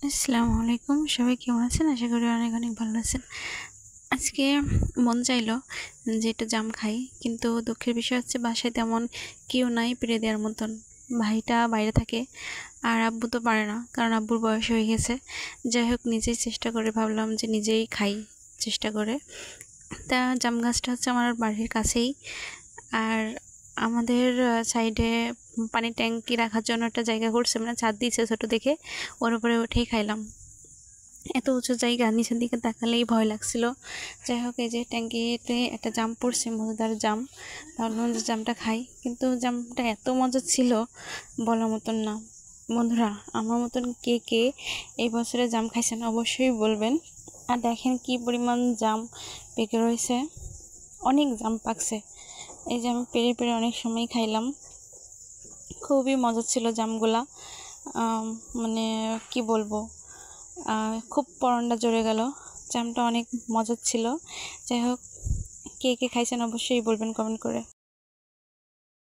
আসসালামু আলাইকুম। সবাই কেমন আছেন? আশা করি অনেক অনেক ভালো আছেন। আজকে মন চাইলো যে একটু জাম খাই, কিন্তু দুঃখের বিষয় হচ্ছে বাসায় তেমন কেউ নাই পেরে দেওয়ার মতন। ভাইটা বাইরে থাকে আর আব্বু তো পারে না, কারণ আব্বুর বয়স হয়ে গেছে। যাই হোক, নিজেই চেষ্টা করে ভাবলাম যে নিজেই খাই চেষ্টা করে। তা জাম গাছটা হচ্ছে আমার বাড়ির কাছেই। আর আমাদের সাইডে পানির ট্যাঙ্কি রাখার জন্য একটা জায়গা করছে, মানে ছাদ দিয়েছে ছোটো দেখে, ওর উপরে উঠেই খাইলাম। এত উঁচু জায়গা, নিচের দিকে তাকালেই ভয় লাগছিল। যাই হোক, এই যে ট্যাঙ্কিতে একটা জাম পড়ছে, মজাদার জাম। ভাবলাম যে জামটা খাই, কিন্তু জামটা এত মজা ছিল বলার মতন না। বন্ধুরা, আমার মতন কে কে এই বছরে জাম খাইছেন অবশ্যই বলবেন। আর দেখেন কি পরিমাণ জাম পেকে রয়েছে, অনেক জাম পাকছে। এই যে আমি পেরে পেরে অনেক সময় খাইলাম, খুবই মজা ছিল জামগুলা। মানে কি বলবো, খুব পরনটা জড়ে গেল। জামটা অনেক মজার ছিল। যাই হোক, কে কে খাইছেন অবশ্যই বলবেন কমেন্ট করে।